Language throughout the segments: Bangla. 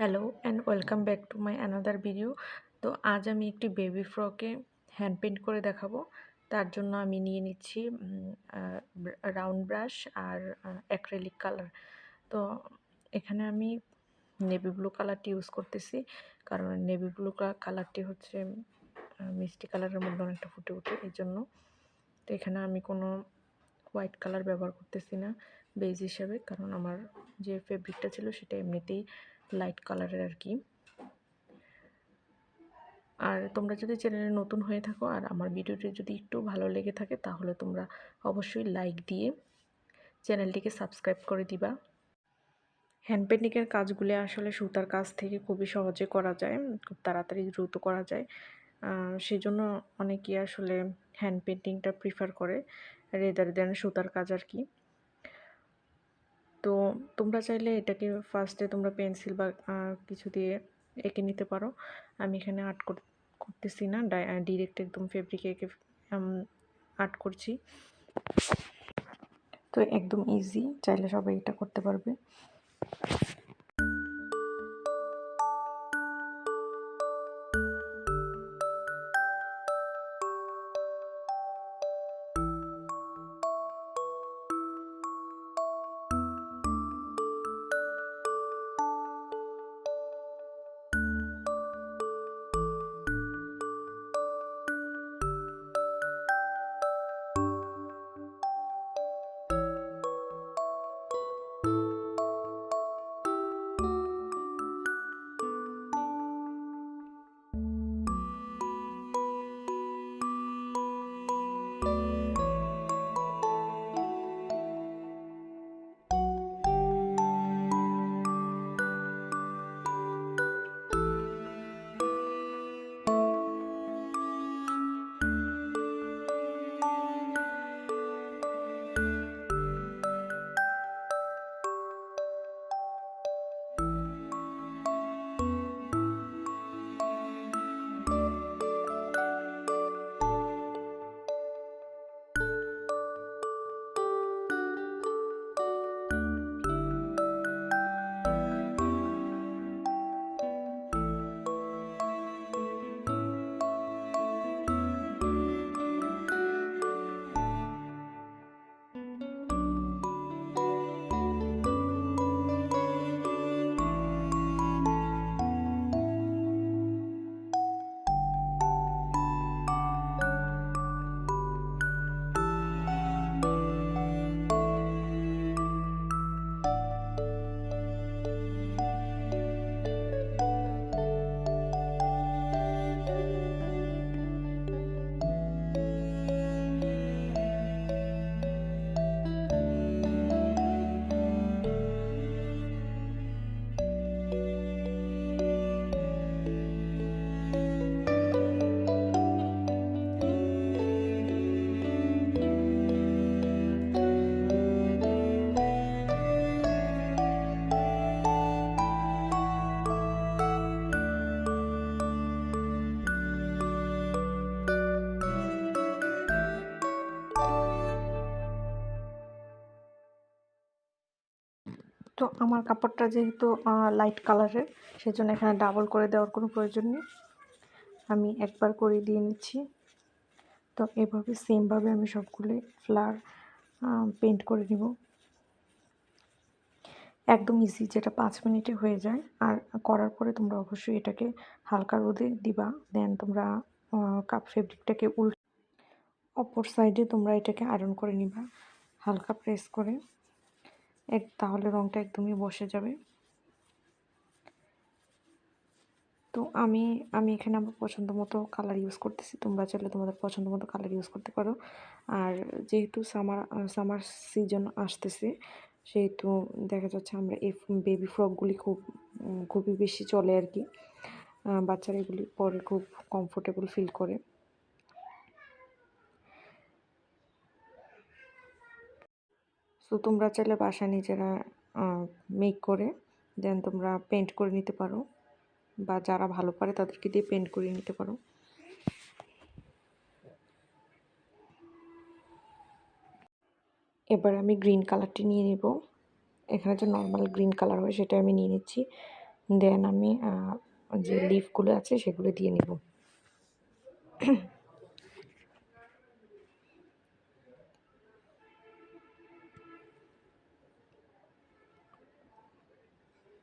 Hello and welcome back to my another video. তো আজ আমি একটি বেবি ফ্রকে হ্যান্ড পেইন্ট করে দেখাবো। তার জন্য আমি নিয়ে নিচ্ছি রাউন্ড ব্রাশ আর অ্যাক্রেলিক কালার। তো এখানে আমি নেভি ব্লু কালারটি ইউজ করতেছি, কারণ নেভি ব্লু কালারটি হচ্ছে মিষ্টি কালারের মধ্যে অনেকটা ফুটে ওঠে, এই জন্য। তো এখানে আমি কোনো হোয়াইট কালার ব্যবহার করতেছি না বেজ হিসাবে, কারণ আমার যে ফেব্রিকটা ছিল সেটা এমনিতেই লাইট কালারের আর কি। আর তোমরা যদি চ্যানেলে নতুন হয়ে থাকো আর আমার ভিডিওটি যদি একটু ভালো লেগে থাকে, তাহলে তোমরা অবশ্যই লাইক দিয়ে চ্যানেলটিকে সাবস্ক্রাইব করে দিবা। হ্যান্ড পেইন্টিংয়ের কাজগুলি আসলে সুতার কাজ থেকে খুবই সহজে করা যায়, খুব তাড়াতাড়ি দ্রুত করা যায়। সেজন্য অনেকেই আসলে হ্যান্ড পেইন্টিংটা প্রিফার করে রেদার দেন সুতার কাজ আর কি। তো তোমরা চাইলে এটাকে ফার্স্টে তোমরা পেন্সিল বা কিছু দিয়ে এঁকে নিতে পারো। আমি এখানে আর্ট করতেছি না, ডিরেক্ট একদম ফেব্রিকে এঁকে আর্ট করছি। তো একদম ইজি, চাইলে সবাই এটা করতে পারবে। তো আমার কাপড়টা যেহেতু লাইট কালারের, সেজন্য এখানে ডাবল করে দেওয়ার কোনো প্রয়োজন নেই, আমি একবার করে দিয়ে নিচ্ছি। তো এভাবে সেমভাবে আমি সবগুলো ফ্লাওয়ার পেইন্ট করে নিব। একদম ইজি, যেটা 5 মিনিটে হয়ে যায়। আর করার পরে তোমরা অবশ্যই এটাকে হালকা রোদে দিবা। দেন তোমরা কাপ ফেব্রিকটাকে অপর সাইডে তোমরা এটাকে আয়রন করে নিবা হালকা প্রেস করে, তাহলে রঙটা একদমই বসে যাবে। তো আমি এখানে আমার পছন্দ মতো কালার ইউজ করতেছি, তোমরা চাইলে তোমাদের পছন্দ মতো কালার ইউজ করতে পারো। আর যেহেতু সামার সিজন আসতেছে, সেহেতু দেখা যাচ্ছে আমরা এই বেবি ফ্রকগুলি খুবই বেশি চলে আর কি। বাচ্চারা এগুলি পরে খুব কমফোর্টেবল ফিল করে। তো তোমরা চাইলে বাসায় নিজেরা মেক করে দেন তোমরা পেন্ট করে নিতে পারো, বা যারা ভালো পারে তাদেরকে দিয়ে পেন্ট করে নিতে পারো। এবার আমি গ্রিন কালারটি নিয়ে নেব। এখানে যে নর্মাল গ্রিন কালার হয় সেটা আমি নিয়ে নিচ্ছি। দেন আমি যে লিফগুলো আছে সেগুলো দিয়ে নিব।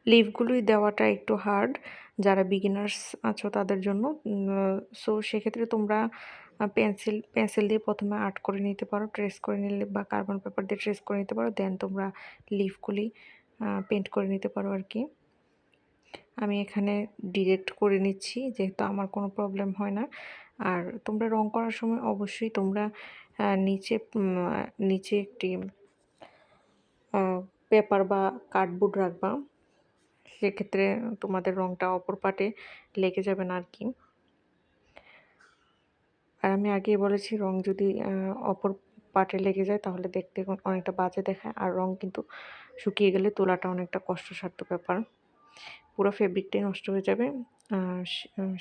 লিফগুলোই দেওয়াটা একটু হার্ড যারা বিগিনার্স আছো তাদের জন্য। সো সেক্ষেত্রে তোমরা পেন্সিল দিয়ে প্রথমে আর্ট করে নিতে পারো, ট্রেস করে নিলে বা কার্বন পেপার দিয়ে ট্রেস করে নিতে পারো, দেন তোমরা লিফগুলি পেন্ট করে নিতে পারো আর কি। আমি এখানে ডিরেক্ট করে নিচ্ছি যেহেতু আমার কোনো প্রবলেম হয় না। আর তোমরা রং করার সময় অবশ্যই তোমরা নিচে একটি পেপার বা কার্ডবোর্ড রাখবা, সেক্ষেত্রে তোমাদের রংটা অপর পাটে লেগে যাবে না আর কি। আর আমি আগেই বলেছি রং যদি অপর পাটে লেগে যায় তাহলে দেখতে অনেকটা বাজে দেখায়, আর রং কিন্তু শুকিয়ে গেলে তোলাটা অনেকটা কষ্টসাধ্য ব্যাপার, পুরো ফেব্রিকটাই নষ্ট হয়ে যাবে।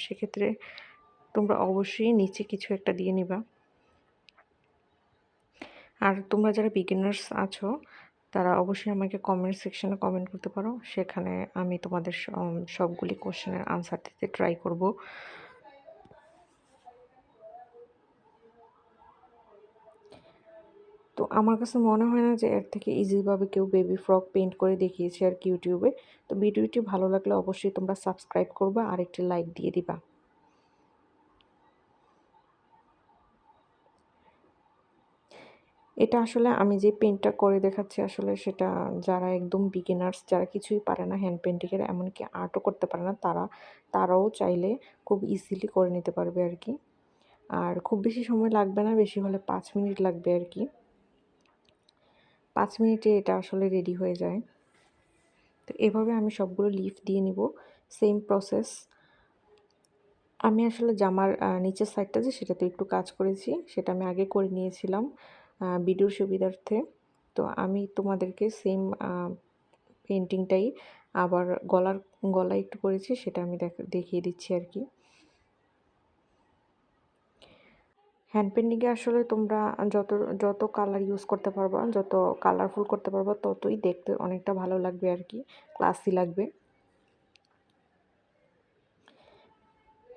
সেক্ষেত্রে তোমরা অবশ্যই নিচে কিছু একটা দিয়ে নিবা। আর তোমরা যারা বিগিনার্স আছো তারা অবশ্যই আমাকে কমেন্ট সেকশনে কমেন্ট করতে পারো, সেখানে আমি তোমাদের সবগুলি কোশ্চেনের আনসার দিতে ট্রাই করব। তো আমার কাছে মনে হয় না যে এর থেকে ইজিভাবে কেউ বেবি ফ্রক পেইন্ট করে দেখিয়েছে আর কি ইউটিউবে। তো ভিডিওটি ভালো লাগলে অবশ্যই তোমরা সাবস্ক্রাইব করবা আর একটি লাইক দিয়ে দিবা। এটা আসলে আমি যে পেইন্টটা করে দেখাচ্ছি আসলে সেটা যারা একদম বিগিনার্স, যারা কিছুই পারে না হ্যান্ড পেইন্টিংয়ের, এমনকি আর্টও করতে পারে না, তারাও চাইলে খুব ইজিলি করে নিতে পারবে আর কি। আর খুব বেশি সময় লাগবে না, বেশি হলে 5 মিনিট লাগবে আর কি। 5 মিনিটে এটা আসলে রেডি হয়ে যায়। তো এভাবে আমি সবগুলো লিফ দিয়ে নিব, সেম প্রসেস। আমি আসলে জামার নিচের সাইডটা যে সেটাতে একটু কাজ করেছি, সেটা আমি আগে করে নিয়েছিলাম ভিডিওর সুবিধার্থে। তো আমি তোমাদেরকে সেম পেইন্টিংটাই আবার গলায় একটু করেছি, সেটা আমি দেখিয়ে দিচ্ছি আর কি। হ্যান্ড পেইন্টিংয়ে আসলে তোমরা যত যত কালার ইউজ করতে পারবা, যত কালারফুল করতে পারবা, ততই দেখতে অনেকটা ভালো লাগবে আর কি, ক্লাসি লাগবে।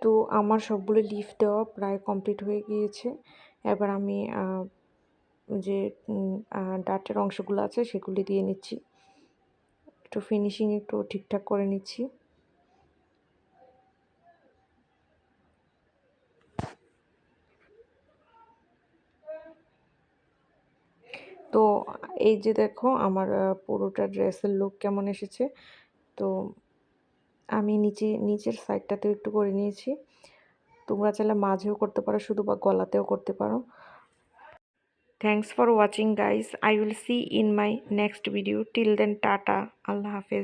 তো আমার সবগুলো লিফ দেওয়া প্রায় কমপ্লিট হয়ে গিয়েছে। এবার আমি যে ডাটের অংশগুলো আছে সেগুলি দিয়ে নিচ্ছি, একটু ফিনিশিং একটু ঠিকঠাক করে নিচ্ছি। তো এই যে দেখো আমার পুরোটা ড্রেসের লুক কেমন এসেছে। তো আমি নিচের সাইডটাতেও একটু করে নিয়েছি, তোমরা চাইলে মাঝেও করতে পারো শুধু, বা গলাতেও করতে পারো। Thanks for watching guys, I will see in my next video. Till then, tata, Allah Hafiz.